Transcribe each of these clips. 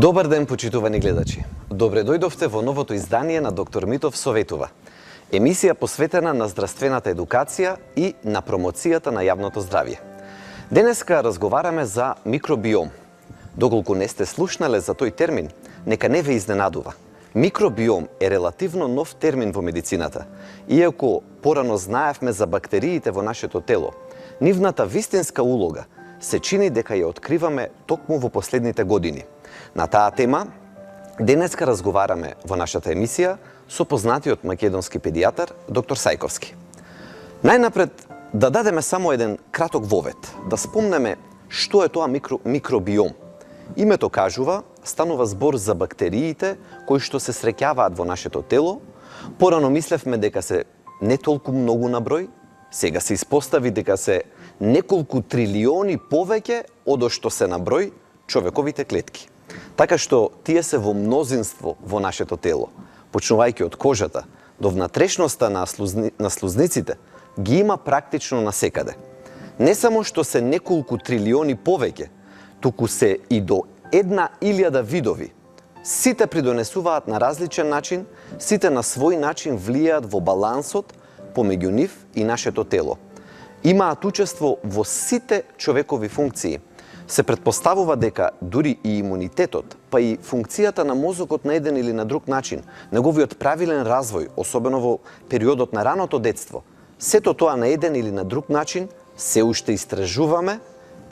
Добар ден, почитувани гледачи. Добре дојдовте во новото издание на Доктор Митов советува. Емисија посветена на здравствената едукација и на промоцијата на јавното здравје. Денеска разговараме за микробиом. Доколку не сте слушнале за тој термин, нека не ве изненадува. Микробиом е релативно нов термин во медицината. Иако порано знаевме за бактериите во нашето тело, нивната вистинска улога се чини дека ја откриваме токму во последните години. На таа тема, денеска разговараме во нашата емисија со познатиот македонски педијатар, доктор Сајковски. Најнапред, да дадеме само еден краток вовед, да спомнеме што е тоа микробиом. Името кажува, станува збор за бактериите кои што се среќаваат во нашето тело. Порано мислевме дека се не толку многу на број, сега се испостави дека се неколку трилиони повеќе од што се на број човековите клетки. Така што тие се во мнозинство во нашето тело, почнувајќи од кожата до внатрешноста на слузниците, ги има практично насекаде. Не само што се неколку трилиони повеќе, туку се и до 1000 видови. Сите придонесуваат на различен начин, сите на свој начин влијаат во балансот помеѓу нив и нашето тело. Имаат учество во сите човекови функции. Се претпоставува дека дури и имунитетот, па и функцијата на мозокот на еден или на друг начин, неговиот правилен развој, особено во периодот на раното детство, сето тоа на еден или на друг начин, се уште истражуваме,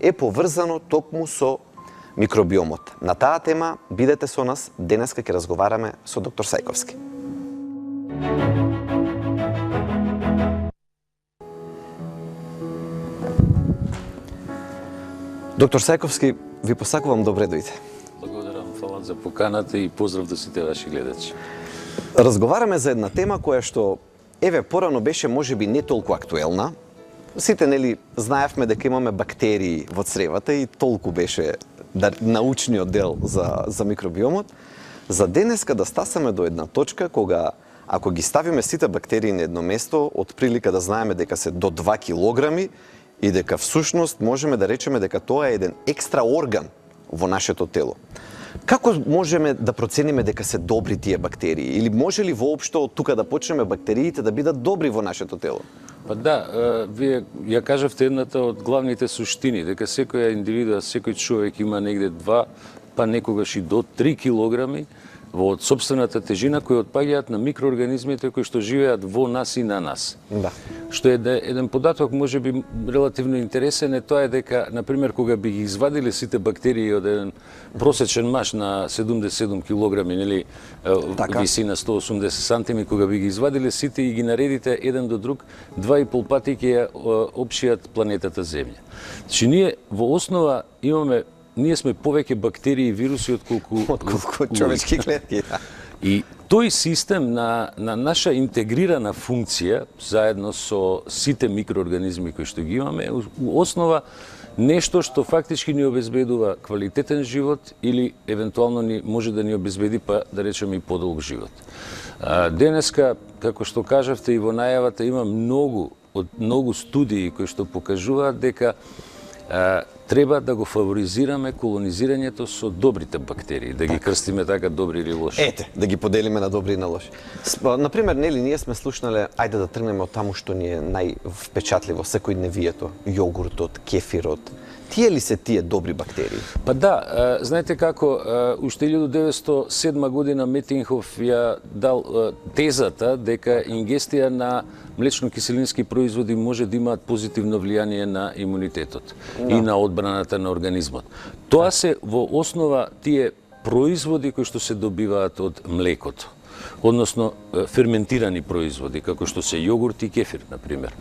е поврзано токму со микробиомот. На таа тема бидете со нас, денеска ќе разговараме со доктор Сајковски. Доктор Сајковски, ви посакувам добре дојде. Благодарам, фала за поканата и поздрав до сите ваши гледачи. Разговараме за една тема која што, еве, порано беше можеби не толку актуелна. Сите, нели, знаевме дека имаме бактерии во цревата и толку беше научниот дел за микробиомот. За денеска да стасаме до една точка кога, ако ги ставиме сите бактерии на едно место, од прилика да знаеме дека се до 2 килограми, и дека всушност можеме да речеме дека тоа е еден екстра орган во нашето тело. Како можеме да процениме дека се добри тие бактерии? Или може ли воопшто од тука да почнеме бактериите да бидат добри во нашето тело? Па да, вие ја кажавте едната од главните суштини, дека секоја индивидуа, секој човек има негде 2, па некогаш и до 3 килограми во собствената тежина кои отпаѓаат на микроорганизмите кои што живеат во нас и на нас. Да. Што е еден податок можеби релативно интересен е тоа е дека, например, кога би ги извадиле сите бактерии од еден просечен маж на 77 килограми, нели, висина 180 сантими, кога би ги извадиле сите и ги наредите еден до друг, 2,5 пати ќе ја опшијат планетата Земја. Значи, ние во основа ние сме повеќе бактерии и вируси отколку човечки клетки. И тој систем на наша интегрирана функција, заедно со сите микроорганизми кои што ги имаме, у основа нешто што фактички ни обезбедува квалитетен живот или евентуално може да ни обезбеди, па да речеме, и подолг живот. Денеска, како што кажавте и во најавата, има многу студии кои што покажуваат дека треба да го фаворизираме колонизирањето со добрите бактерии, да ги крстиме така добри или лоши. Ете, да ги поделиме на добри и на лоши. Например, нели, ние сме слушнале, ајде да тргнеме од таму што ни е највпечатливо, секојдневието, јогуртот, кефирот. Тие ли се тие добри бактерии? Па да, знаете како, уште 1907 година Метинхов ја дал тезата дека ингестија на млечно-киселински производи може да имаат позитивно влијание на имунитетот и на одбраната на организмот. Тоа се во основа тие производи кои што се добиваат од млекото. односно ферментирани производи, како што се јогурт и кефир, на пример.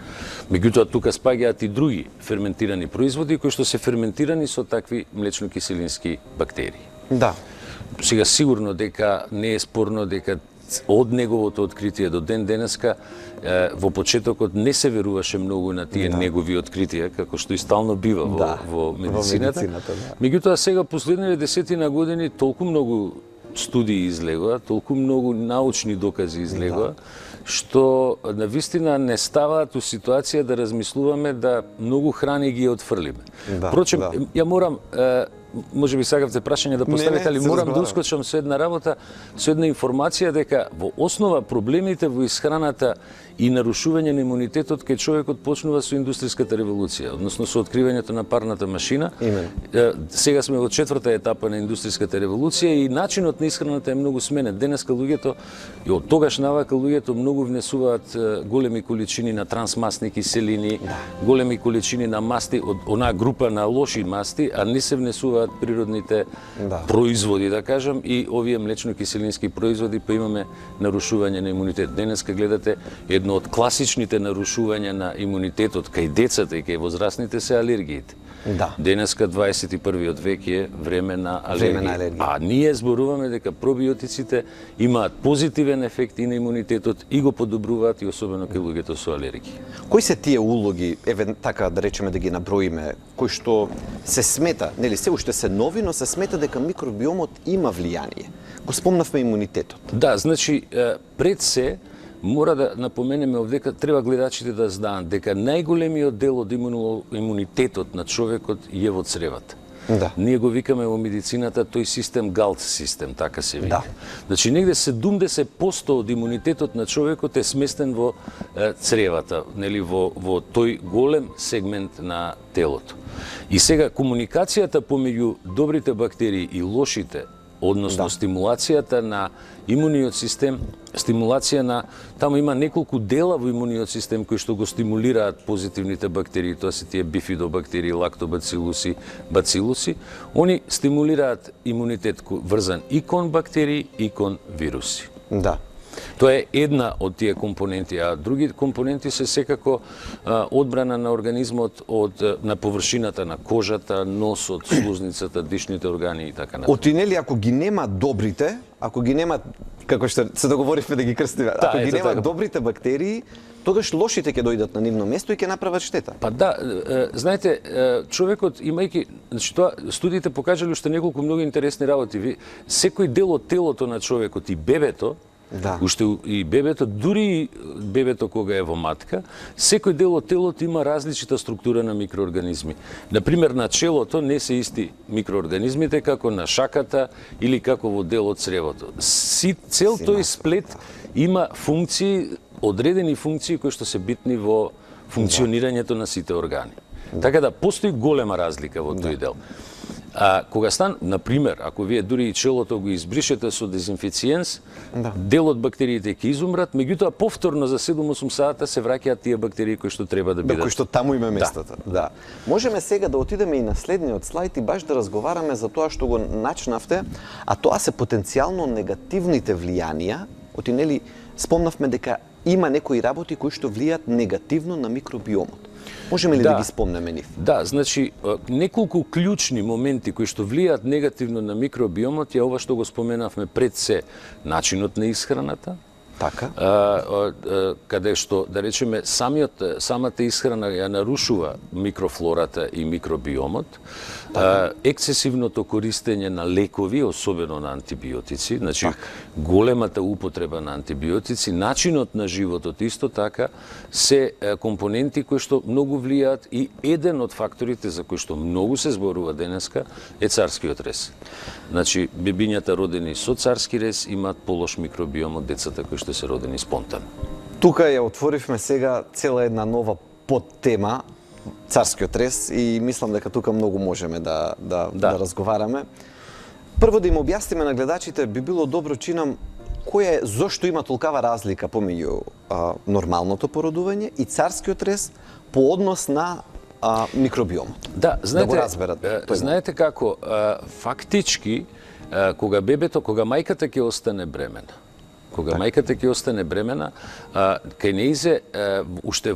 Меѓутоа, тука спаѓаат и други ферментирани производи кои што се ферментирани со такви млечно-киселински бактерии. Да. Сега сигурно дека не е спорно дека од неговото откритие до ден денеска во почетокот не се веруваше многу на тие негови откритија, како што и стално бива во медицината. Меѓутоа сега последниве десетина години толку многу студии излегоа, толку многу научни докази излегоа, што навистина не ставаат у ситуација да размислуваме да многу храни ги отфрлиме. Впрочем, ја морам може би сакавте прашање да поставите, али морам да ускочам со една работа, со една информација дека во основа проблемите во исхраната и нарушување на имунитетот кај човекот почнува со индустријската револуција, односно со откривањето на парната машина. Сега сме во четврта етапа на индустријската револуција и начинот на исхраната е многу сменет. Денеска луѓето и од тогаш навака луѓето многу внесуваат големи количини на трансмасни киселини, големи количини на масти од онаа група на лоши масти, а не се внесуваат природните производи, да кажам, и овие млечно-киселински производи, па имаме нарушување на имунитет. Денеска гледате едно од класичните нарушувања на имунитетот кај децата и кај возрастните се алергиите. Денеска 21. век е време на алергија. А ние зборуваме дека пробиотиците имаат позитивен ефект и на имунитетот и го подобруваат и особено кај луѓето со алергии. Кои се тие улоги, еве така да речеме да ги наброиме, кои што се смета, нели се уште се нови, но се смета дека микробиомот има влијание. Го спомнавме имунитетот. Да, значи пред се мора да напоменеме овдека, треба гледачите да знаат дека најголемиот дел од имунитетот на човекот е во цревата. Ние го викаме во медицината тој систем галт систем, така се вика. Значи негде 70% од имунитетот на човекот е сместен во цревата, нели во тој голем сегмент на телото. И сега комуникацијата помеѓу добрите бактерии и лошите, односно стимулацијата на имуниот систем, стимулација на таму има неколку дела во имуниот систем кои што го стимулираат позитивните бактерии, тоа се тие бифидобактерии, лактобацилуси, бацилуси, они стимулираат имунитет врзан и кон бактерии и кон вируси. Тоа е една од тие компоненти, а други компоненти се секако одбрана на организмот на површината на кожата, носот, слузницата, дишните органи и така натаму. Отинели ако ги нема добрите, ако ги нема, како што се договоривме да ги крстиме, ако ги нема добрите бактерии, тогаш лошите ќе дојдат на нивно место и ќе направат штета. Па да, знаете, човекот имајќи, значи тоа студиите покажале уште неколку многу интересни работи. Секој дел од телото на човекот и бебето, уште и бебето, дури и бебето кога е во матка, секој дел од телото има различита структура на микроорганизми. Например, на челото не се исти микроорганизмите како на шаката или како во дел од цревото. Цел тој сплет има функции, одредени функции кои што се битни во функционирањето на сите органи. Така да постои голема разлика во тој дел. А кога например, ако вие дури и челото го избришете со дезинфициенс, дел од бактериите ќе изумрат, меѓутоа повторно за 7-8 сата се враќаат тие бактерии кои што треба да бидат. Кои што таму има местото. Можеме сега да отидеме и на следниот слайд и баш да разговараме за тоа што го начнавте, а тоа се потенцијално негативните влијанија. Отинели спомнавме дека има некои работи кои што влијаат негативно на микробиомот. Можеме ли да ги спомнеме нив? Да, значи неколку клучни моменти кои што влијаат негативно на микробиомот е ова што го споменавме пред се, начинот на исхраната. Така. Каде што, да речеме, самата исхрана ја нарушува микрофлората и микробиомот. Ексесивното користење на лекови, особено на антибиотици, значи големата употреба на антибиотици, начинот на животот исто така, се компоненти кои што многу влијаат и еден од факторите за кои што многу се зборува денеска е царскиот рез. Значи, бебињата родени со царски рез имаат полош микробиом од децата кои што се родени спонтано. Тука ја отворивме сега цела една нова подтема, царскиот рез, и мислам дека тука многу можеме да разговараме. Прво да им објасниме на гледачите, би било добро, чинам, зошто има толкава разлика помеѓу нормалното породување и царскиот рез по однос на микробиомот. Да, знаете, да го разберат. Знаете како, фактички, кога мајката ќе остане бремена, Кога мајката ќе остане бремена, кај неизе уште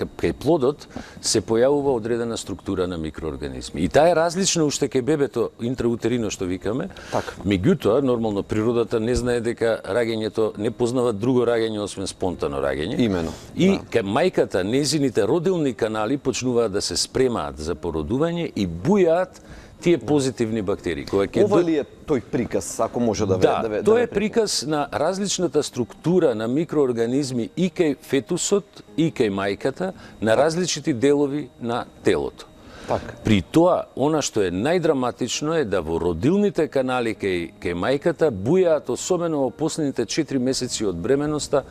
кај плодот се појавува одредена структура на микроорганизми. И таа е различна уште кај бебето интраутерино што викаме. Така. Меѓутоа, нормално природата не знае дека раѓањето не познава друго раѓање освен спонтано раѓање. Имено. И кај мајката незините родилни канали почнуваат да се спремаат за породување и бујаат тие позитивни бактерии. Ова ли е тој приказ, ако може да ве... тоа е приказ на различната структура на микроорганизми и кај фетусот и кај мајката на различити делови на телото. Така. При тоа, она што е најдраматично е да во родилните канали кај мајката бујаат, особено во последните 4 месеци од бременоста,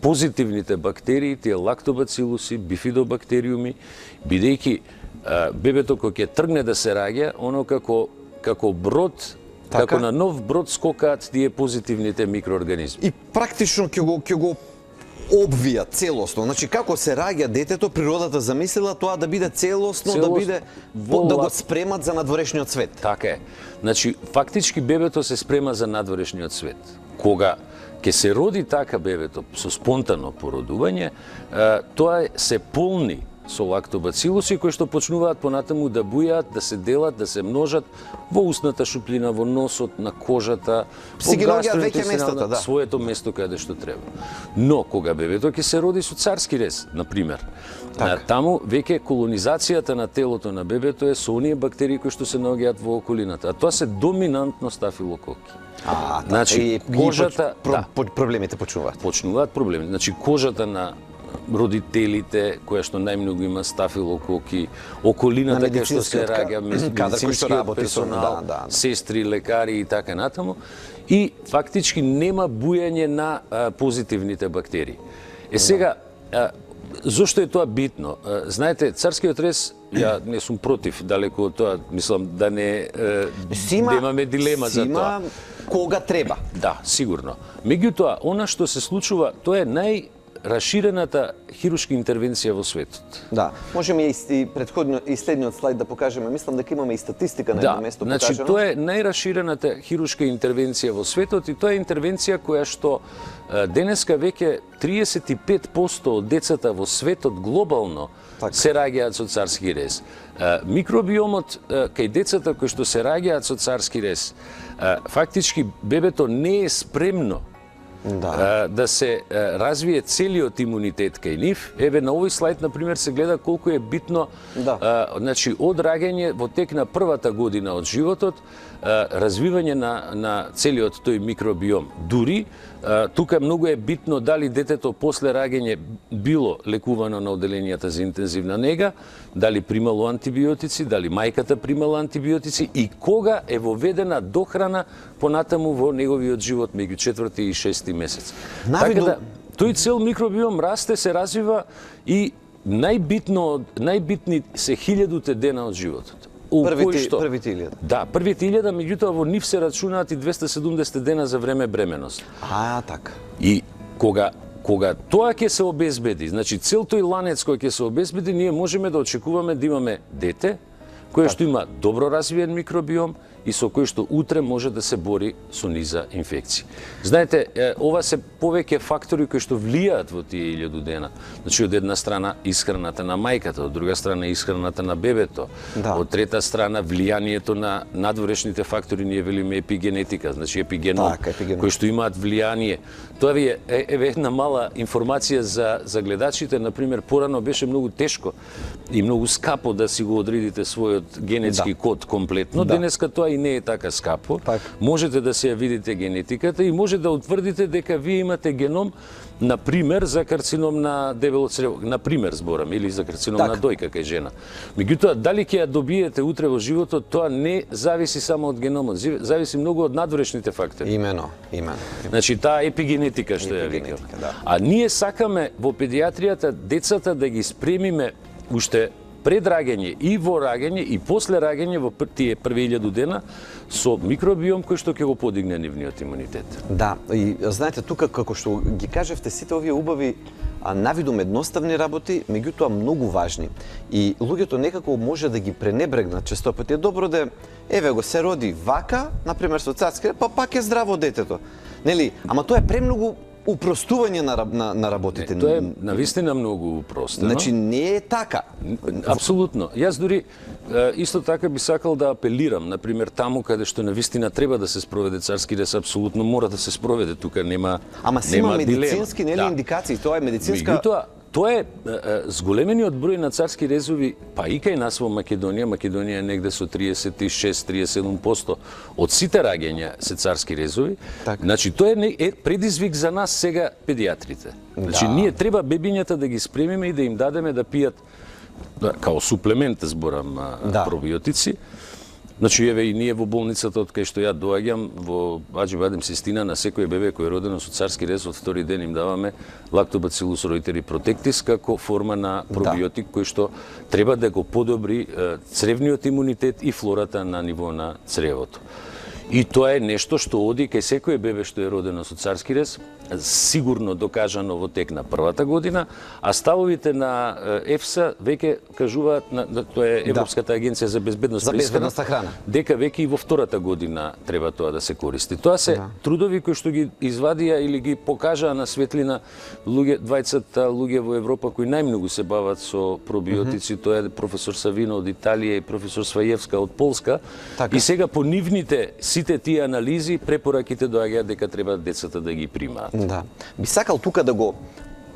позитивните бактерии, тие лактобацилуси, бифидобактериуми, бидејќи бебето кој ќе тргне да се раѓа, оно како брод, така? како на нов брод скокаат тие позитивните микроорганизми. И практично ќе го обвија целосно. Значи како се раѓа детето, природата замислила тоа да биде целосно, да биде да го спремат за надворешниот свет. Така е. Значи фактички бебето се спрема за надворешниот свет. Кога ќе се роди така бебето со спонтано породување, тоа се полни со лактобацилуси кои што почнуваат понатаму да бујаат, да се делат, да се множат во устната шуплина, во носот, на кожата, си ги наоѓаат веќе местата, да. Своето место каде што треба. Но кога бебето ќе се роди со царски рез, на пример, таму веќе колонизацијата на телото на бебето е со оние бактерии кои што се наоѓаат во околината, а тоа се доминантно стафилококи. Значи кожата, проблемите почнуваат. Почнуваат проблеми. Значи кожата на родителите, која што најмногу има стафилококи, околината кај што се раѓа медицинскиот персонал, сестри, лекари и така натаму, и фактички нема бујање на позитивните бактерии. Сега, зошто е тоа битно? Знаете, царскиот рез, ја не сум против, далеку од тоа, мислам да не имаме дилема за тоа. Кога треба. Да, сигурно. Меѓутоа, она што се случува, тоа е расширената хируршка интервенција во светот. Да, можеме и претходно и следниот слайд да покажеме. Мислам дека имаме и статистика на едно место покажано. Значи тоа е најраширената хируршка интервенција во светот и тоа е интервенција која што денеска веќе 35% од децата во светот глобално се раѓаат со царски рез. Микробиомот кај децата кои што се раѓаат со царски рез, фактички бебето не е спремно да се развие целиот имунитет кај нив. Еве на овој слайд на пример се гледа колку е битно значи од раѓање во тек на првата година од животот развивање на целиот тој микробиом. Дури тука многу е битно дали детето после раѓање било лекувано на оделенијата за интензивна нега, дали примало антибиотици, дали мајката примала антибиотици и кога е воведена дохрана понатаму во неговиот живот меѓу 4 и 6 месец. Така да, тој цел микробиом расте, се развива и најбитни се 1000 дена од животот. Првите 1000. Да, првите 1000, меѓутоа во нив се рачунаат и 270 дена за време бременост. Така. И кога тоа ќе се обезбеди, значи цел тој ланец кој ќе се обезбеди, ние можеме да очекуваме да имаме дете кој што има добро развиен микробиом и со кој што утре може да се бори со низа инфекции. Знаете, ова се повеќе фактори кои што влијаат во тие 1000 дена. Значи, од една страна исхраната на мајката, од друга страна исхраната на бебето, од трета страна влијанието на надворешните фактори, ние велиме епигенетика, значи епигеном, кои што имаат влијание. Тоа ви е една мала информација за гледачите, например, порано беше многу тешко и многу скапо да си го одредите својот генетски код комплетно. Денеска тоа и не е така скапо. Можете да се ја видите генетиката и може да утврдите дека вие имате геном, например, за карцином на дебело црево, например зборам, или за карцином на дојка кај жена. Меѓутоа, дали ќе ја добиете утре во животот, тоа не зависи само од геномот, зависи многу од надворешните фактори. Имено. Значи, таа епигенетика што ја викам. А ние сакаме во педиатријата децата да ги спремиме уште пред раѓање и во раѓање и после раѓање во тие први 1000 дена со микробиом кој што ќе го подигне нивниот имунитет. Да, и знаете тука како што ги кажевте сите овие убави навидум едноставни работи, меѓутоа многу важни. И луѓето некако може да ги пренебрегнат често пати. Е добро да еве го се роди вака, например со царски, па пак е здраво детето. Нели? Ама тоа е премногу упростување на работите. Тоа е навистина многу упростено. Значи не е така. Апсолутно. Јас дури исто така би сакал да апелирам, например, таму каде што навистина треба да се спроведе царски рез, апсолутно мора да се спроведе, тука нема Ама си има дилема. медицински нели индикации, тоа е медицинска. Меѓутоа, тоа е зголемениот број на царски резови, па и кај нас во Македонија. Македонија е негде со 36-37% од сите раѓања се царски резови. Така. Значи, тоа е предизвик за нас сега педиатрите. Значи, ние треба бебињата да ги спремиме и да им дадеме да пијат, као суплемент зборам, пробиотици. Значи, еве и ние во болницата од кај што ја доаѓам, во Аџи Бадем Систина, на секој бебе кој е родено со царски рез, од втори ден им даваме Lactobacillus reuteri protectis како форма на пробиотик кој што треба да го подобри цревниот имунитет и флората на ниво на цревото. И тоа е нешто што оди кај секој бебе што е родено со царски рез, сигурно докажано во тек на првата година, а ставовите на ЕФСА веќе кажуваат, тоа е Европската агенција за безбедност на храна, дека веќе и во втората година треба тоа да се користи. Тоа се трудови кои што ги извадија или ги покажаа на светлина двајцата луѓе во Европа кои најмногу се бават со пробиотици, тоа е професор Савино од Италија и професор Свајевска од Полска. Така. И сега по нивните сите тие анализи, препораките доаѓаат дека треба децата да ги примаат. Да. Би сакал тука да го,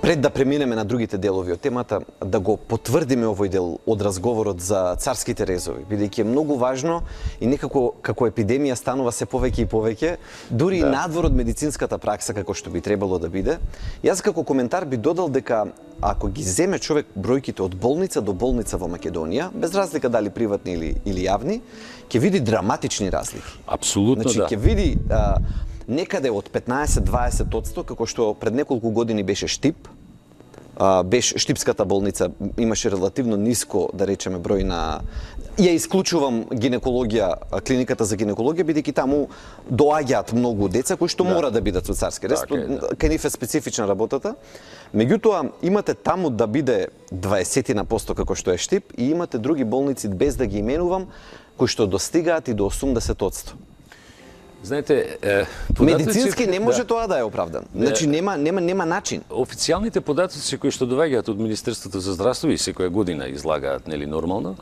пред да преминеме на другите делови од темата, да го потврдиме овој дел од разговорот за царските резови, бидејќи е многу важно и некако како епидемија станува се повеќе и повеќе, дури и надвор од медицинската пракса како што би требало да биде. Јас како коментар би додал дека ако ги земе човек бројките од болница до болница во Македонија, без разлика дали приватни или јавни, ќе види драматични разлики. Апсолутно, значи, ќе види некаде од 15-20%, како што пред неколку години беше Штип, Штипската болница имаше релативно ниско, да речеме, број на... Ја исклучувам гинекологија, клиниката за гинекологија, бидејќи таму доаѓаат многу деца кои што мора да бидат со царски рез, кај нив е специфична работата. Меѓутоа, имате таму да биде 20% како што е Штип и имате други болници, без да ги именувам, кои што достигаат и до 80%. Знаете, медицински не може тоа да е оправдан. Значи нема начин. Официјалните податоци кои што доаѓаат од Министерството за здравство и секоја година излагаат нели нормално,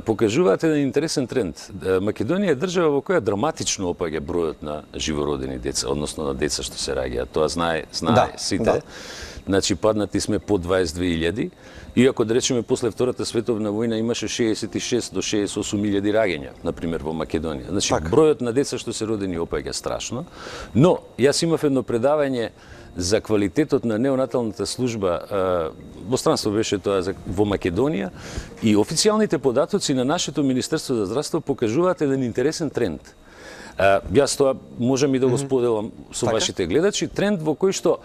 покажуваат еден интересен тренд. Македонија е држава во која драматично опаѓа бројот на живородени деца, односно на деца што се раѓаат. Тоа знае сите. Да. Значи паднати сме под 22.000. Иако да речеме после Втората световна војна имаше 66 до 68.000 раѓања, например во Македонија. Значи бројот на деца што се родени опаѓа страшно. Но јас имав едно предавање за квалитетот на неонаталната служба, во странство беше тоа во Македонија, и официјалните податоци на нашето Министерство за здравство покажуваат еден интересен тренд. Јас тоа можам и да го споделам со вашите гледачи, тренд во кој што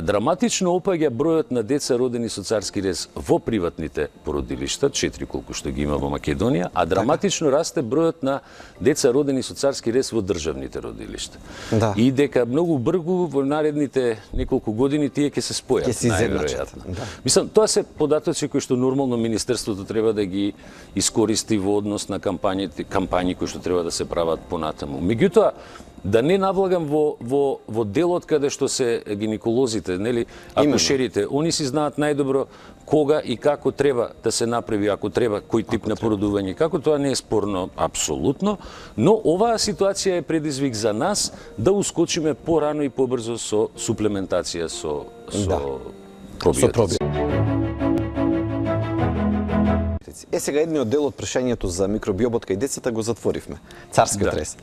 драматично опаѓа бројот на деца родени со царски рез во приватните породилишта, 4 колку што ги има во Македонија, а драматично расте бројот на деца родени со царски рез во државните родилишта. Да. И дека многу брзо во наредните неколку години тие ќе се спојат. Ќе се изедначат. Да. Мислам, тоа се податоци кои што нормално министерството треба да ги искористи во однос на кампањи кои што треба да се прават понатаму. Меѓутоа, да не навлагам во делот каде што се гинеколозите, нели, акушерите, они си знаат најдобро кога и како треба да се направи, ако треба, кој тип на породување, како тоа не е спорно апсолутно, но оваа ситуација е предизвик за нас да ускочиме порано и побрзо со суплементација со пробиотици. Сега едниот дел од прашањето за микробиобот кај децата го затворивме. Царскиот рез.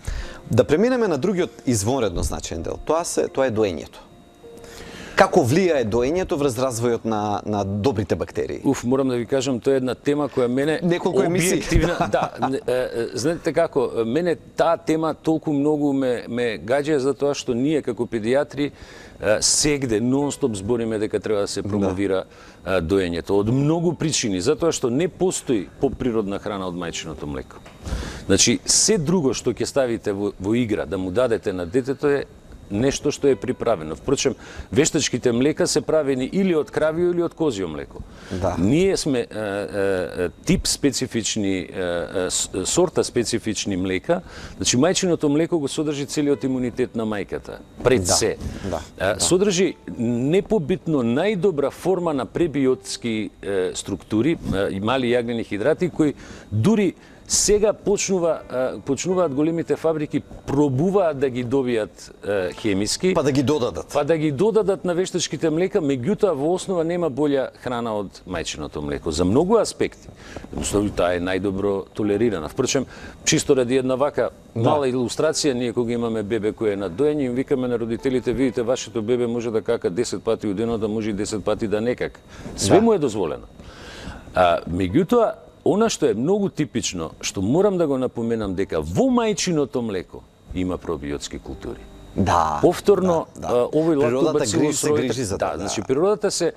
Да преминеме на другиот извонредно значаен дел. Тоа е доењето. Како влијае доењето врз развојот на добрите бактерии? Морам да ви кажам, тоа е една тема која мене неколку емисии. Знаете како, мене таа тема толку многу ме гаѓа затоа што ние како педиатри сегде нон-стоп збориме дека треба да се промовира доењето од многу причини, затоа што не постои поприродна храна од мајчиното млеко. Значи, се друго што ќе ставите во игра да му дадете на детето е нешто што е приправено. Впрочем, вештачките млека се правени или од кравио или од козјо млеко. Да. Ние сме тип специфични, сорта специфични млека, значи мајчиното млеко го содржи целиот имунитет на мајката, пред се. Содржи непобитно најдобра форма на пребиотски структури, мали јагнени хидрати, кои дури сега почнуваат големите фабрики, пробуваат да ги добијат хемиски. Па да ги додадат. Па да ги додадат на вештачките млека, меѓутоа во основа нема болја храна од мајчиното млеко. За многу аспекти. Таа е најдобро толерирана. Впрочем, чисто ради една вака мала илустрација, ние кога имаме бебе кој е на доење, им викаме на родителите, видите, вашето бебе може да кака 10 пати у денот, да може и 10 пати да не кака. Све му е дозволено. Меѓутоа, она што е многу типично, што морам да го напоменам, дека во мајчиното млеко има пробиотски култури. Да. Повторно, овој лактобацилус ройтери, значи природата се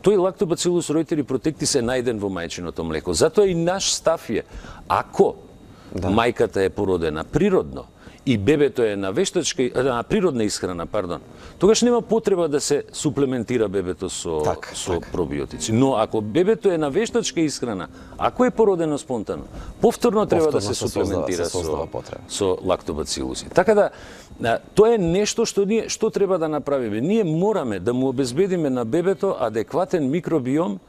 тој лактобацилус ройтери протекти се најден во мајчиното млеко. Затоа и наш став е, ако мајката е породена природно и бебето е на на природна исхрана, тогаш нема потреба да се суплементира бебето со пробиотици. Но ако бебето е на вештачка исхрана, ако е породено спонтано, повторно треба да се суплементира со лактобацилуси. Така да тоа е нешто што треба да направиме. Ние мораме да му обезбедиме на бебето адекватен микробиом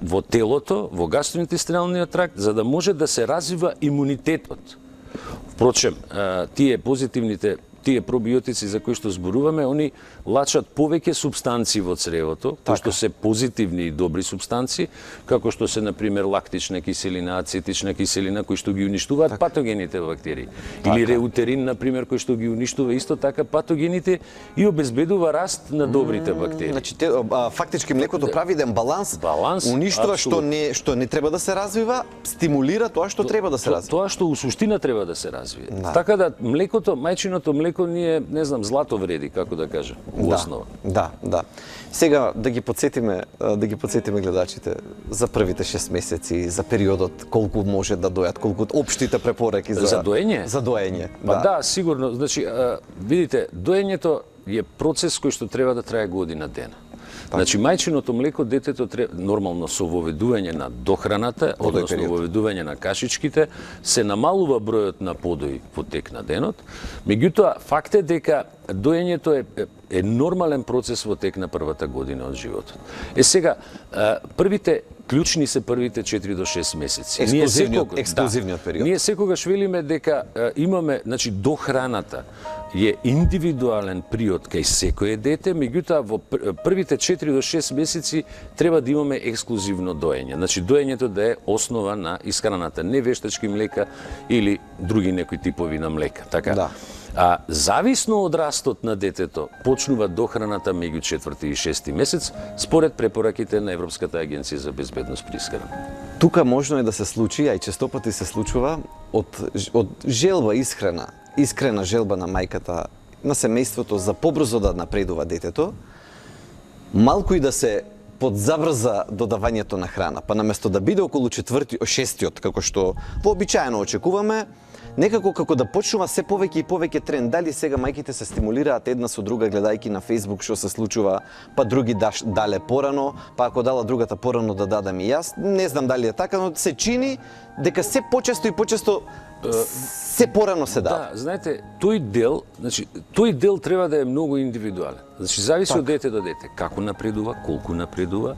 во телото, во гастроинтестиналниот тракт, за да може да се развива имунитетот. Впрочем, тие пробиотици за кои што зборуваме, они лачат повеќе субстанции во цревото, кои што се позитивни и добри субстанции, како што се, например, лактична киселина, ацетична киселина, кои што ги уништуваат патогените бактерии. Или реутерин, например, кој што ги уништува исто така патогените и обезбедува раст на добрите бактерии. Значи, фактички млекото прави еден баланс, уништува што не треба да се развива, стимулира тоа што треба да се развива. Тоа што у суштина треба да се развие. Така да млекото, мајчиното млеко ние, не знам, злато вреди, како да кажа, у основа. Да. Сега да ги подсетиме гледачите за првите 6 месеци, за периодот, колку може да дојат, колку општите препораки за доење. За доење. Да, сигурно. Значи, видите, доењето е процес кој што треба да трае година дена. Значи, мајчиното млеко, детето нормално со воведување на дохраната, односно воведување на кашичките, се намалува бројот на подои во тек на денот. Меѓутоа, факт е дека доењето е нормален процес во тек на првата година од животот. Сега, клучни се првите 4 до 6 месеци. Ексклузивниот период. Ние секогаш велиме дека имаме, значи, дохраната е индивидуален приод кај секое дете, меѓутоа во првите 4 до 6 месеци треба да имаме ексклузивно доење. Значи, доењето да е основа на исхраната, не вештачки млека или други некои типови на млека. Така. Зависно од растот на детето, почнува дохраната меѓу 4 и 6 месец, според препораките на Европската агенција за безбедност при исхрана. Тука можно е да се случи, а и честопати се случува, од желба искрена желба на мајката, на семејството за побрзо да напредува детето, малку и да се подзаврза додавањето на храна, па наместо да биде околу 6-тиот, како што вообичаено очекуваме, некако како да почнува се повеќе и повеќе тренд. Дали сега мајките се стимулираат една со друга гледајќи на Facebook што се случува, па други дале порано, па ако дала другата порано да дадам и јас. Не знам дали е така, но се чини дека се почесто и почесто се порано се дава. Да, знаете, тој дел треба да е многу индивидуален. Значи, зависи од дете до дете. Како напредува, колку напредува,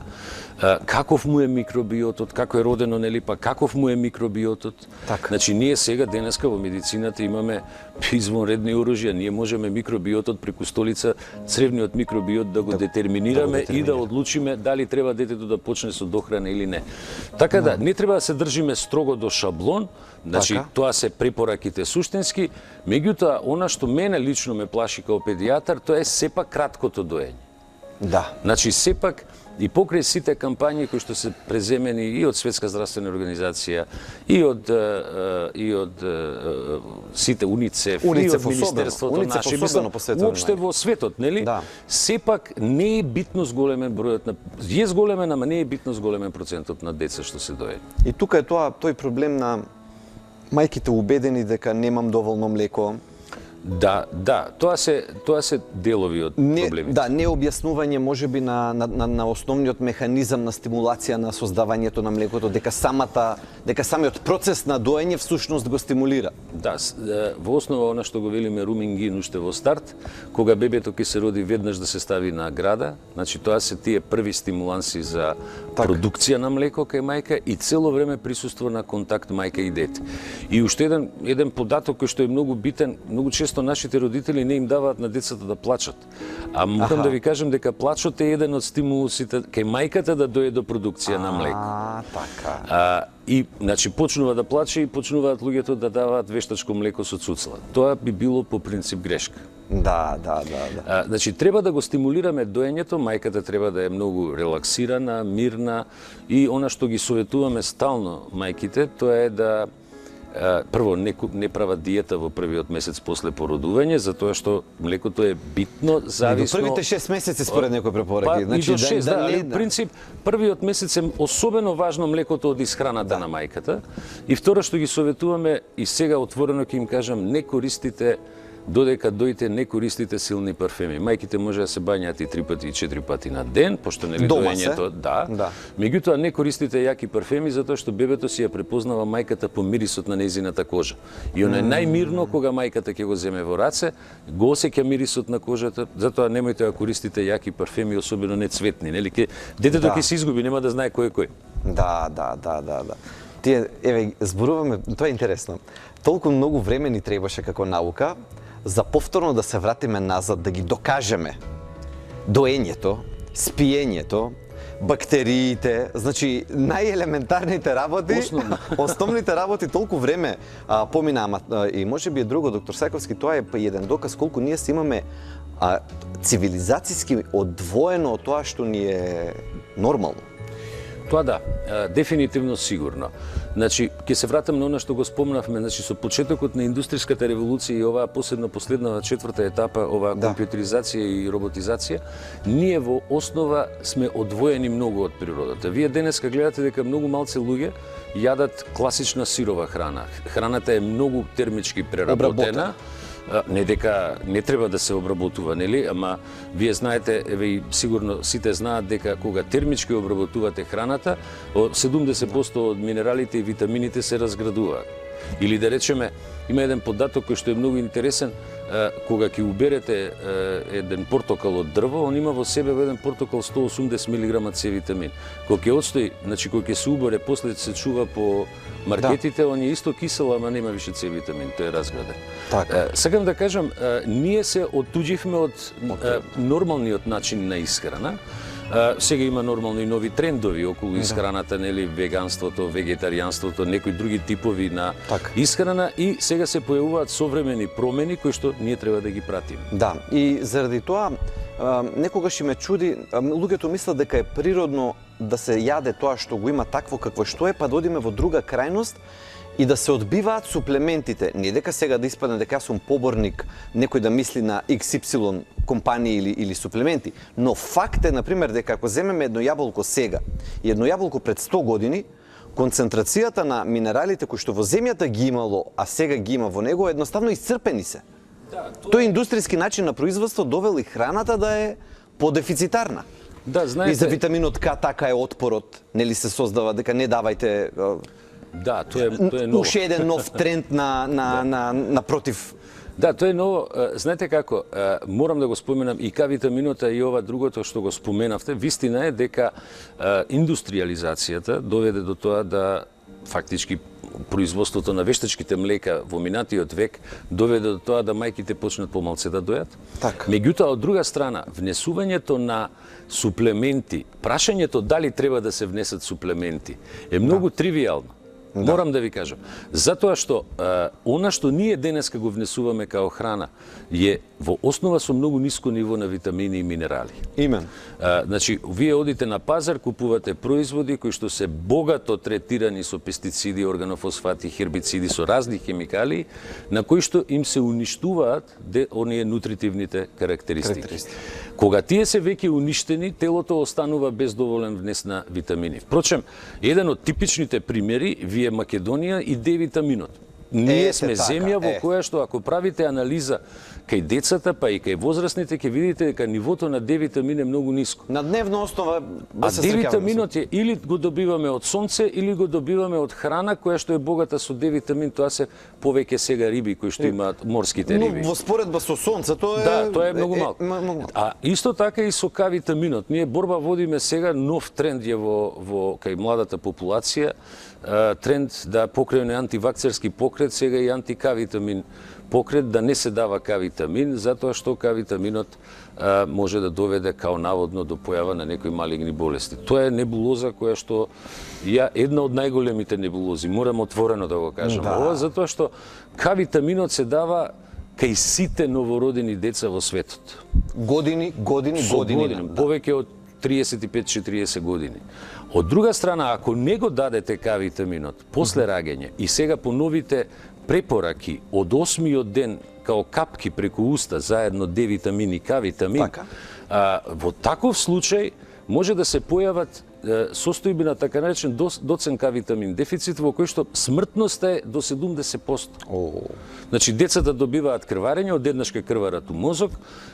каков му е микробиотот, како е родено, нели, па каков му е микробиотот. Значи, ние сега денеска во медицината имаме извонредни оружја. Ние можеме микробиотот преку столица, цревниот микробиот да го детерминираме и да одлучиме дали треба детето да почне со дохрана или не. Така да, не треба да се држиме строго до шаблон. Значи, тоа се препораките суштински, меѓутоа, она што мене лично ме плаши као педијатар, тоа е сепак краткото доење. Да. Значи, сепак, и покрај сите кампањи кои што се преземени и од Светска здравствена организација, и од сите УНИЦЕФ, и од Министерството наше, уопште во светот, нели? Сепак не е битно зголемен бројот на... Е зголемен, ама не е битно зголемен процентот на деца што се доени. И тука е тој проблем на мајките убедени дека немам доволно млеко. Да, тоа се делови од проблемите. Да, не објаснување можеби на основниот механизам на стимулација на создавањето на млекото, дека самиот процес на доење всушност го стимулира. Да, во основа она што го велиме Румингин уште во старт, кога бебето ќе се роди веднаш да се стави на града, значи тоа се тие први стимуланси за продукција на млеко кај мајка и цело време присуство на контакт мајка и дете. И уште еден податок кој што е многу битен, многу често нашите родители не им даваат на децата да плачат. А морам да ви кажам дека плачот е еден од стимулусите кај мајката да дојде до продукција на млеко. Така. И, значи, почнува да плаче и почнуваат луѓето да даваат вештачко млеко со цуцла. Тоа би било по принцип грешка. Да. Значи, треба да го стимулираме доењето, мајката треба да е многу релаксирана, мирна и она што ги советуваме стално мајките, тоа е да прво не прават диета во првиот месец после породување, затоа што млекото е битно зависно. До првите 6 месеци според некои препораки. Значи, и до 6, да, принцип, првиот месец е особено важно млекото од исхраната на мајката. И второ што ги советуваме, и сега отворено ќе им кажам, не користите додека дојте, не користите силни парфеми. Мајките може да се бањаат и 3 пати и 4 пати на ден, пошто нели доењето, да. Меѓутоа не користите јаки парфеми затоа што бебето си ја препознава мајката по мирисот на нејзината кожа. И она е најмирно кога мајката ќе го земе во раце, го осеќа мирисот на кожата, затоа немојте да користите јаки парфеми, особено не цветни, нели детето ќе се изгуби, нема да знае кој е кој. Да. Тие, еве, зборуваме, тоа е интересно. Толку многу време ни требаше како наука за повторно да се вратиме назад, да ги докажеме доењето, спиењето, бактериите, значи најелементарните работи, основните работи толку време помина, и можеби е друго, доктор Сајковски, тоа е еден доказ колку ние се имаме цивилизацијски одвоено од тоа што ни е нормално. Тоа да, дефинитивно сигурно. Значи, ќе се вратам на она што го спомнавме, значи со почетокот на индустријската револуција и оваа последната четврта етапа, оваа компјутеризација и роботизација, ние во основа сме одвоени многу од природата. Вие денеска гледате дека многу малце луѓе јадат класична сирова храна. Храната е многу термички преработена. Не дека не треба да се обработува, нели? Ама вие знаете, еве и сигурно сите знаат дека кога термички обработувате храната, 70% од минералите и витамините се разградуваат. Или да речеме, има еден податок кој што е многу интересен, кога ќе уберете еден портокал од дрво, он има во себе во еден портокал 180 мг С витамин. Кога ќе отстои, значи кога ќе се убере, после се чува по маркетите, он е исто кисел, ама нема више С витамин, тој е разграден. Сакам да кажам, ние се оттуѓивме од нормалниот начин на исхрана. Сега има нормално и нови трендови околу исхраната, нели, веганството, вегетаријанството, некои други типови на исхрана и сега се појавуваат современи промени кои што ние треба да ги пратиме. Да, и заради тоа некогаш и ме чуди, луѓето мислат дека е природно да се јаде тоа што го има такво какво што е, па да одиме во друга крајност и да се одбиваат суплементите. Не дека сега да испадне дека јас сум поборник некој да мисли на XY компании или суплементи, но факт е, например, дека ако земеме едно јаболко сега и едно јаболко пред 100 години, концентрацијата на минералите кои што во земјата ги имало, а сега ги има во него, едноставно исцрпени се. Тој индустријски начин на производство довел и храната да е подефицитарна. Да, знаете... И за витаминот К така е отпорот, нели се создава дека не давајте. Да, тоа е ново. Уште еден нов тренд на против. Да, тоа е ново. Знаете како, морам да го споменам и К витаминота и ова другото што го споменавте. Вистина е дека индустриализацијата доведе до тоа да фактички производството на вештачките млека во минатиот век доведе до тоа да мајките почнат помалце да дојат. Меѓутоа, од друга страна, внесувањето на суплементи, прашањето дали треба да се внесат суплементи е многу тривијално. Морам да ви кажам. Затоа што она што ние денеска го внесуваме као храна е во основа со многу ниско ниво на витамини и минерали. Именно. Значи, вие одите на пазар, купувате производи кои што се богато третирани со пестициди, органофосфати, хербициди, со разни хемикалии, на кои што им се уништуваат оние нутритивните карактеристики. Кога тие се веќе уништени, телото останува без доволен внес на витамини. Впрочем, еден од типичните примери ви е Македонија и Д витаминот. ние Ете сме така, земја во која што ако правите анализа кај децата, па и кај возрастните, ќе видите дека нивото на Д витамин е многу ниско. На дневна основа А Д витаминот е или го добиваме од сонце, или го добиваме од храна која што е богата со Д витамин, тоа се повеќе сега риби кои што имаат морските риби. Но во споредба со сонцето е... Да, тоа е многу малку. А исто така и со К витаминот. Ние борба водиме сега, нов тренд е во кај младата популација, тренд да покрај антивакцерски покрет, сега и анти-К витамин покрет, да не се дава К витамин, затоа што К витаминот може да доведе као наводно до појава на некои малигни болести. Тоа е небулоза која што една од најголемите небулози, морам отворено да го кажам. Да. Ова затоа што К витаминот се дава кај сите новородени деца во светот. Години. Повеќе од 35-40 години. Од друга страна, ако не го дадете К витаминот после раѓање и сега по новите препораки од 8-миот ден као капки преку уста заедно Д витамин и К витамин, во таков случај може да се појават состојби на така наречен доцен К витамин дефицит во кој што смртноста е до 70%. Значи децата добиваат крварење, одеднаш ке крварат у мозок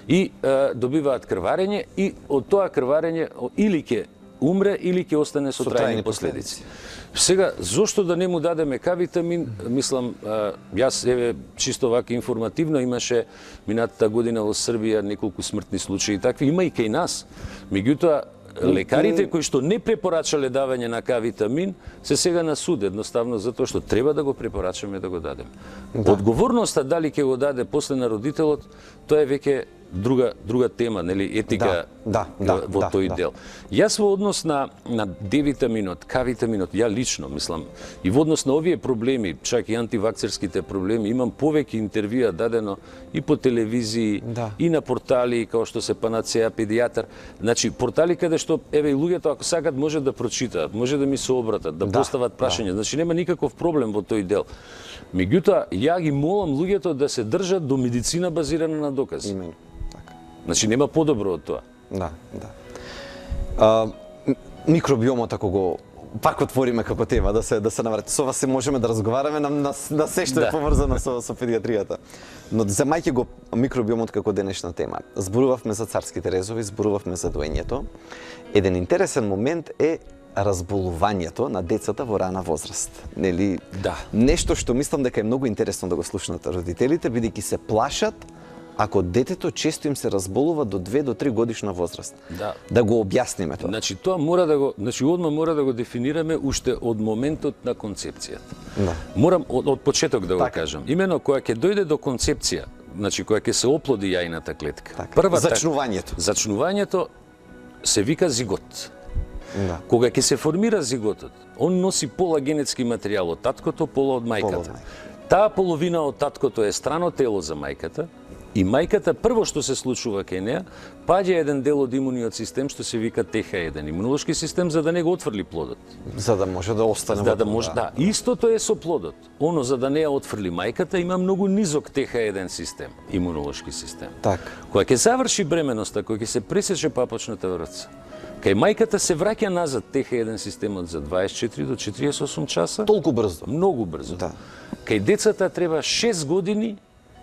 и добиваат крварење и од тоа крварење или ќе умре или ќе остане со трајни последици. Сега, зошто да не му дадеме К витамин? Мислам, јас еве чисто вака информативно имаше минатата година во Србија неколку смртни случаи такви, има и кај нас. Меѓутоа, лекарите кои што не препорачале давање на К витамин се сега на суд, едноставно затоа што треба да го препорачаме да го дадеме. Одговорноста дали ќе го даде после на родителот, тоа е веќе друга тема, нели, етика во тој дел. Јас во однос на Д витаминот, К витаминот, ја лично мислам, и во однос на овие проблеми, чак и антивакцерските проблеми, имам повеќе интервјуа дадено и по телевизии, и на портали како што се Панацеа, Педијатар, значи портали каде што еве и луѓето ако сакат може да прочитаат, може да ми се обратат, да постават прашања, значи нема никаков проблем во тој дел. Меѓутоа, ја ги молам луѓето да се држат до медицина базирана на докази. Именно. Значи нема подобро од тоа. Микробиомот, ако го пак отвориме како тема, да се наврати. Со вас се можеме да разговараме на се што е поврзано со педиатријата. Но земајќи го микробиомот како денешна тема, зборувавме за царските резови, зборувавме за доењето. Еден интересен момент е разболувањето на децата во рана возраст. Нели? Нешто што мислам дека е многу интересно да го слушнат родителите, бидејќи се плашат ако детето често им се разболува до 2 до 3 годишна возраст. Да го објасниме тоа. Значи тоа одма мора да го дефинираме уште од моментот на концепцијата. Морам од почеток да го кажам. Имено која ќе дојде до концепција, значи која ќе се оплоди јајната клетка. Зачнувањето се вика зигот. Кога ќе се формира зиготот, он носи пола генетски материјал од таткото, пола од мајката. Таа половина од таткото е страно тело за мајката, и мајката прво што се случува кај неа, паѓа еден дел од имуниот систем што се вика ТХ1, имунолошки систем за да не го отфрли плодот. За да може да остане во тоа. Истото е со плодот. Оно за да не ја отфрли мајката има многу низок ТХ1 систем, имунолошки систем. Кога ќе заврши бременоста, кога ќе се пресече папочната врца, кај мајката се враќа назад ТХ1 системот за 24 до 48 часа. Толку брзо? Многу брзо. Кај децата треба 6 години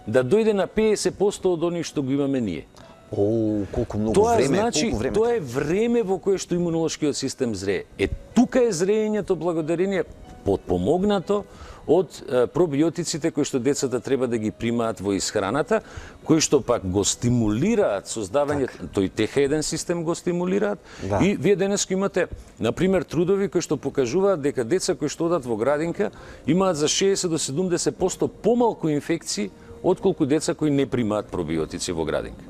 да дојде на 50% од оние што го имаме ние. Колку многу време, Тоа е време во кое што имунолошкиот систем зрее. Тука е зреењето благодарение подпомогнато од пробиотиците кои што децата треба да ги примаат во исхраната, кои што пак го стимулираат создавањето, тој ТХ1 систем го стимулираат. И вие денеска имате, например, трудови кои што покажуваат дека деца кои што одат во градинка имаат за 60 до 70% помалку инфекции отколку деца кои не примаат пробиотици во градинка.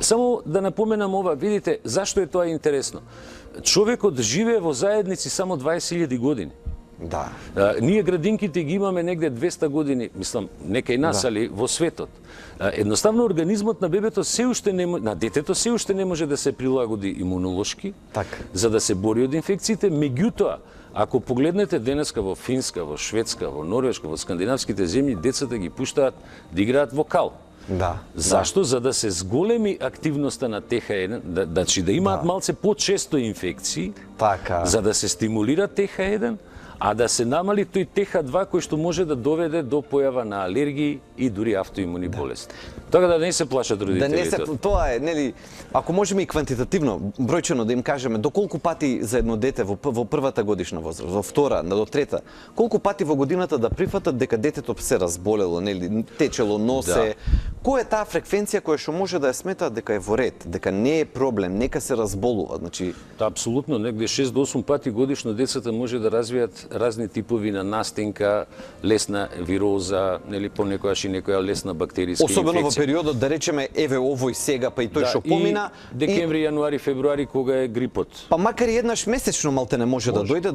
Само да напоменам ова, видите, зашто е тоа интересно. Човекот живее во заедници само 20.000 години. Ние градинките ги имаме негде 200 години, мислам, не кај нас, али во светот. Едноставно организмот на бебето на детето се уште не може да се прилагоди имунолошки, за да се бори од инфекциите, меѓутоа, ако погледнете денеска во Финска, во Шведска, во Норвешка, во скандинавските земји, децата ги пуштаат да играат вокал. Зашто? За да се зголеми активноста на ТХ1, значи да имаат малце почесто инфекции, за да се стимулира ТХ1, а да се намали тој ТХ2 кој што може да доведе до појава на алергии и дури автоимуни болести. Така да не се плашат Да родителите. не се, тоа е, нели, ако можеме и квантитативно, бројчено да им кажеме до колку пати за едно дете во првата годишна возраст, во втора, до трета, колку пати во годината да прифатат дека детето се разболело, нели, течело, носе. Која е таа фреквенција која што може да ја сметаат дека е во ред, дека не е проблем, нека се разболува, значи Апсолутно, негде 6 до 8 пати годишно децата може да развијат разни типови на настинка, лесна вироза, нели понекогаш и некоја лесна бактериска особено инфекција. во периодот, да речеме, еве овој сега, па и тој што помина. И декември, јануари, февруари кога е грипот. Па макар и еднаш месечно малте не може да дојде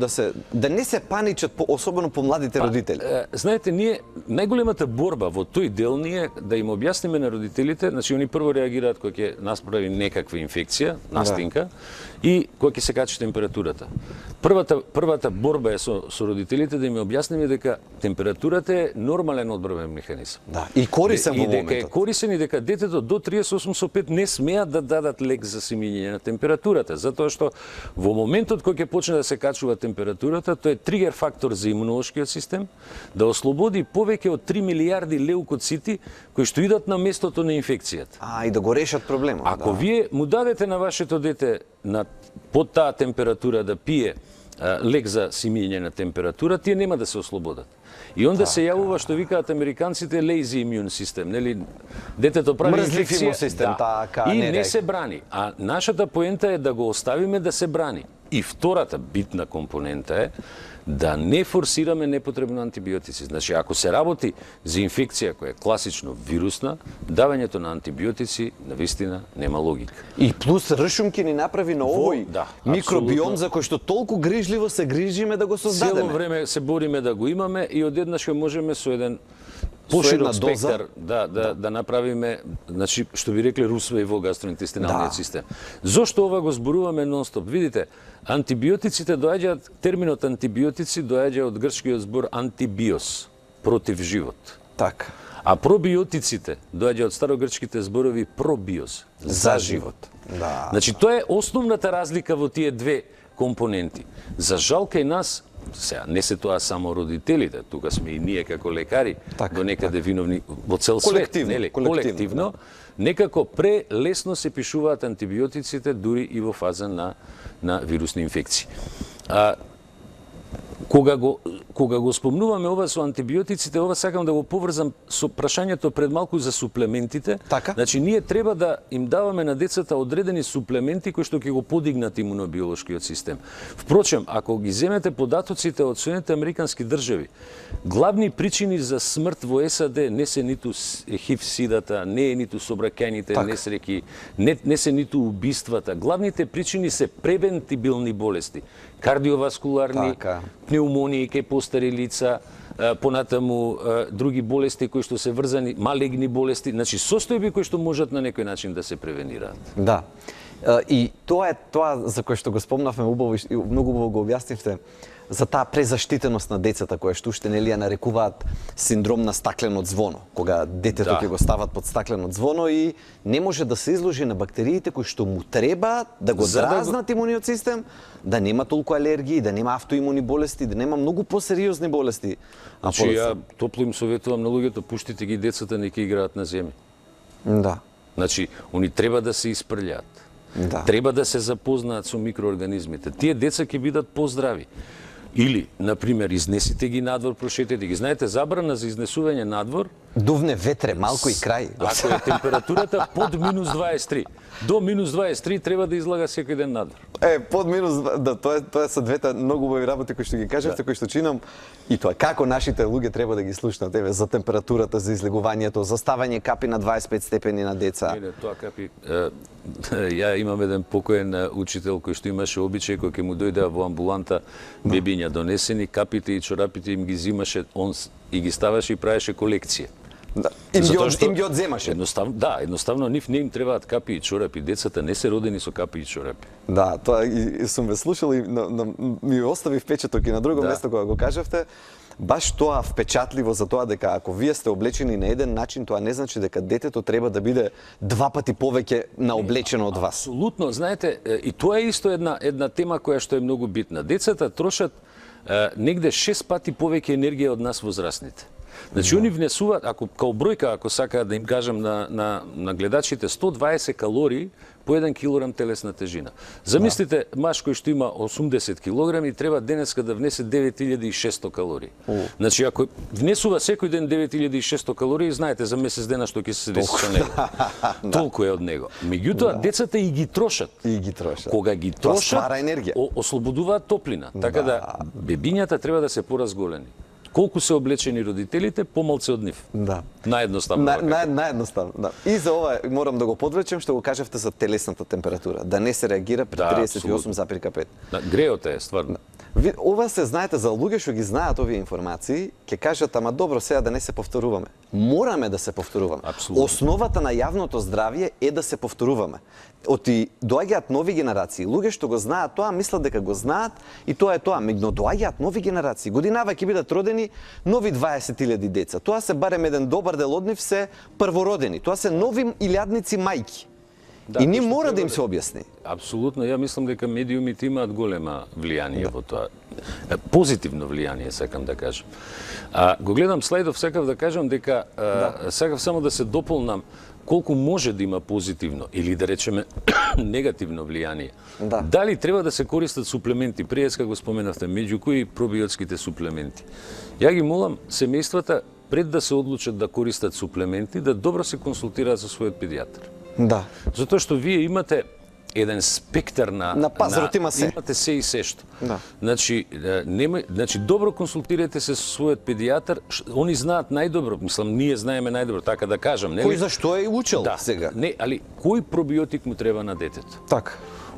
да не се паничат, особено по младите родители. Знаете, ние најголемата борба во тој дел ние да им објасниме на родителите, значи они прво реагираат кога ќе насправи некаква инфекција, настинка, и кога ќе се качи температурата. Првата борба е со родителите да им објасниме дека температурата е нормален одбранен механизам. Да, и корисен во И дека е моментот. корисен и дека детето до 38,5 не смеат да дадат лек за смињење на температурата, затоа што во моментот кога ќе почне да се качува температурата, тој е тригер фактор за имунолошкиот систем да ослободи повеќе од 3 милиарди леукоцити кои што идат на местото на инфекцијата. И да го решат проблемот. Ако вие му дадете на вашето дете под таа температура да пие лек за смињење на температура, тие нема да се ослободат. И онда се јавува што викаат американците lazy immune system, нели детето прави мрзлив инфекција, имун систем, така, и не не се брани. А нашата поента е да го оставиме да се брани. И втората битна компонента е да не форсираме непотребно антибиотици. Значи, ако се работи за инфекција која е класично вирусна, давањето на антибиотици навистина нема логика. И плюс Ршум ќе ни направи на овој микробиом апсолутно. за кој што толку грижливо се грижиме да го Цело создадеме. време се бориме да го имаме и одеднаш можеме со еден Со една поширок спектар доза? да направиме, значи што би рекле русва и во гастроинтестиналниот систем. Зошто ова го зборуваме нонстоп? Видите, антибиотиците доаѓаат, терминот антибиотици доаѓа од грчкиот збор антибиос, против живот. Така. А пробиотиците доаѓа од старогрчките зборови пробиос, за живот. Да. Значи тоа е основната разлика во тие две компоненти. За жал кај нас сега, не се тоа само родителите, тука сме и ние како лекари, до некаде виновни во цел свет, нели? Колективно, некако прелесно се пишуваат антибиотиците дури и во фаза на вирусни инфекции. Кога го спомнуваме ова со антибиотиците, ова сакам да го поврзам со прашањето пред малку за суплементите. Така? Значи, ние треба да им даваме на децата одредени суплементи кои што ќе го подигнат имунобиолошкиот систем. Впрочем, ако ги земете податоците од Соединените американски држави, главни причини за смрт во САД не се ниту ХИВ-сидата, не е ниту собраќајните несреќи, не се ниту убиствата. Главните причини се превентибилни болести, кардиоваскуларни, пнеумонии кај постари лица, понатаму други болести кои што се врзани, малегни болести, значи состојби кои што можат на некој начин да се превенираат. Да. И тоа е тоа за кое што го спомнавме убаво и многу убаво го објаснивте, за таа презаштитеност на децата која што уште нели ја нарекуваат синдром на стаклено ѕвоно, кога детето ќе го стават под стаклено ѕвоно и не може да се изложи на бактериите кои што му треба да го дразнат имуниот систем, да нема толку алергии, да нема автоимуни болести, да нема многу посериозни болести. Значи ја топло им советувам на луѓето, пуштите ги децата нека играат на земја. Да. Значи, они треба да се испрљаат. Да. Треба да се запознаат со микроорганизмите. Тие деца ќе бидат поздрави. Или, например, изнесите ги надвор, прошетете ги. Знаете, забрана за изнесување надвор дувне ветре, малку и крај. Ако е температурата под минус 23. До минус 23 треба да излага секој ден надвор. Под минус, да, тоа се двете многу убави работи кои што ги кажавте, кои што чинам, и тоа како нашите луѓе треба да ги слушнат, за температурата, за излегувањето, за ставање капи на 25 степени на деца. Не, тоа капи. Ја имам еден покоен учител кој што имаше обичај кога ќе му дојдеа во амбуланта бебиња донесени, капите и чорапите им ги зимаше, он и ги ставаше и правеше колекција. Да. Им ги одземаше. Едноставно нив не им требаат капи и чорапи. Децата не се родени со капи и чорапи. Да, тоа и сум ве слушал и ми остави впечаток и на друго место кога го кажавте. Баш тоа впечатливо за тоа дека ако вие сте облечени на еден начин, тоа не значи дека детето треба да биде два пати повеќе наоблечено од вас. Апсолутно, знаете, и тоа е исто една тема која што е многу битна. Децата трошат негде 6 пати повеќе енергија од нас возрастните. Значи, они внесуваат, ако као бројка, ако сакаат да им кажам на гледачите, 120 калории по 1 килограм телесна тежина. Замислите, маж кој што има 80 килограми, треба денеска да внесе 9600 калории. Значи, ако внесува секој ден 9600 калории, знаете за месец дена што ќе се деси со него. Толку е од него. Меѓутоа, децата и ги трошат. И ги трошат. Кога ги Тоа трошат, ствара енергија. ослободуваат топлина. Така да, бебињата треба да се поразголени. Колку се облечени родителите, помалце од нив. Да. Наедноставно. Наедноставно, да. И за ова морам да го подвлечем што го кажавте за телесната температура, да не се реагира при 38,5. Да, греот е, стварно. Ова се знаете за луѓе што ги знаат овие информации, ќе кажат ама добро сега да не се повторуваме. Мораме да се повторуваме. Апсолутно. Основата на јавното здравје е да се повторуваме. Оти доаѓаат нови генерации, луѓе што го знаат тоа, мислат дека го знаат и тоа е тоа, меѓу доаѓаат нови генерации. Годинава ќе бидат родени нови 20.000 деца. Тоа се барем еден добар дел од нив се првородени. Тоа се нови илјадници мајки. Да, и ни тоа што мора да им треба се објасни. Апсолутно, ја мислам дека медиумите имаат голема влијание во тоа. Позитивно влијание, сакам да кажам. Го гледам слайдов, сакав да кажам дека сакав само да се дополнам колку може да има позитивно или да речеме негативно влијание. Да. Дали треба да се користат суплементи? Преска го споменавте, меѓу кои пробиотските суплементи. Ја ги молам семејствата пред да се одлучат да користат суплементи, да добро се консултираат со својот педијатар. Да. Затоа што вие имате еден спектар На пазарот има се. Имате се и се што. Да. Значи добро консултирајте се со својот педијатар, они знаат најдобро, мислам ние знаеме најдобро, така да кажам, нели? Кој зашто е учел сега? Не, али кој пробиотик му треба на детето? Така.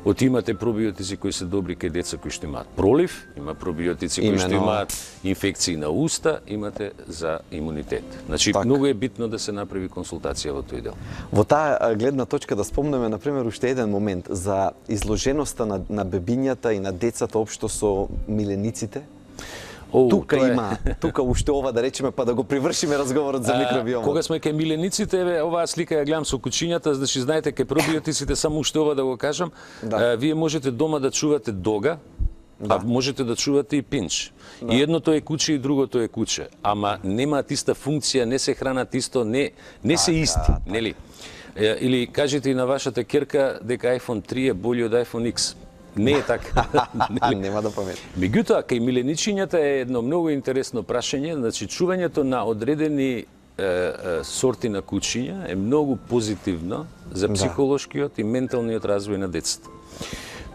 Од имате пробиотици кои се добри кај деца кои што имаат пролив, има пробиотици кои што имаат инфекции на уста, имате за имунитет. Значи многу е битно да се направи консултација во тој дел. Во таа гледна точка да спомнеме на пример уште еден момент за изложеноста на бебињата и на децата општо со милениците. Тука уште ова да речеме па да го привршиме разговорот за микробиомот. Кога сме кај милениците, оваа слика ја гледам со кучињата, значи знаете кај пробиотиците само уште ова да го кажам, вие можете дома да чувате дога, а можете да чувате и пинч. И едното е куче и другото е куче, ама немаат иста функција, не се хранат исто, не се исти, нели? Или кажете и на вашата керка дека iPhone 3 е бољи од iPhone X. Не е така. Нема да паметам. Меѓутоа, кај миленичињата е едно многу интересно прашање, значи чувањето на одредени сорти на кучиња е многу позитивно за психолошкиот и менталниот развој на децата.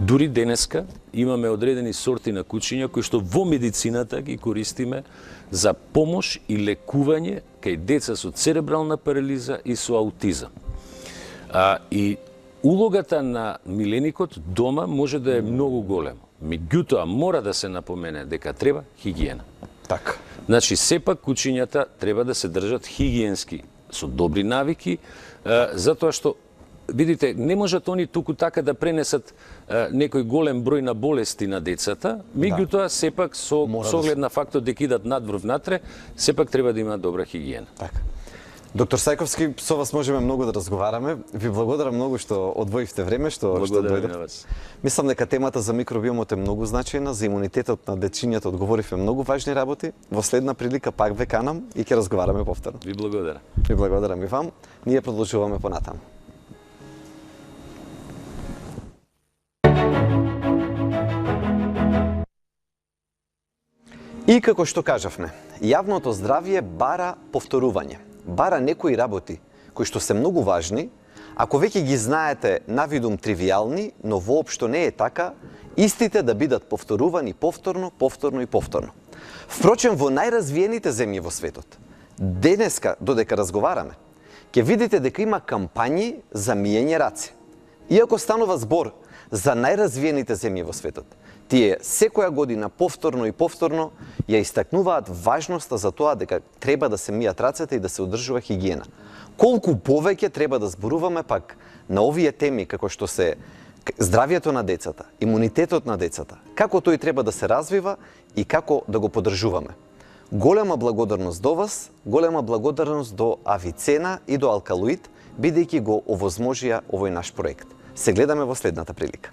Дури денеска имаме одредени сорти на кучиња кои што во медицината ги користиме за помош и лекување кај деца со церебрална парализа и со аутизам. И улогата на миленикот дома може да е многу голема. Меѓутоа мора да се напомене дека треба хигиена. Така. Значи сепак кучињата треба да се држат хигиенски, со добри навики, затоа што видите, не можат они туку така да пренесат некој голем број на болести на децата, меѓутоа сепак со оглед на фактот дека идат надвор внатре, сепак треба да има добра хигиена. Така. Доктор Сајковски, со вас можеме многу да разговараме. Ви благодарам многу што одвоивте време, што дојдовте. Мислам дека темата за микробиомот е многу значајна, за имунитетот на дечињата одговоривме многу важни работи. Во следна прилика пак ве канам и ќе разговараме повторно. Ви благодарам. Ви благодарам и вам. Ние продолжуваме понатаму. И како што кажавме, јавното здравје бара повторување. Бара некои работи кои што се многу важни, ако веќе ги знаете навидум тривијални, но воопшто не е така, истите да бидат повторувани повторно и повторно. Впрочем, во најразвиените земји во светот, денеска, додека разговараме, ќе видите дека има кампањи за миење раце. Иако станува збор за најразвиените земји во светот, тие секоја година повторно ја истакнуваат важноста за тоа дека треба да се мијат рацете и да се одржува хигиена. Колку повеќе треба да зборуваме пак на овие теми како што се здравјето на децата, имунитетот на децата, како тој треба да се развива и како да го поддржуваме. Голема благодарност до вас, голема благодарност до Авицена и до Алкалоид, бидејќи го овозможија овој наш проект. Се гледаме во следната прилика.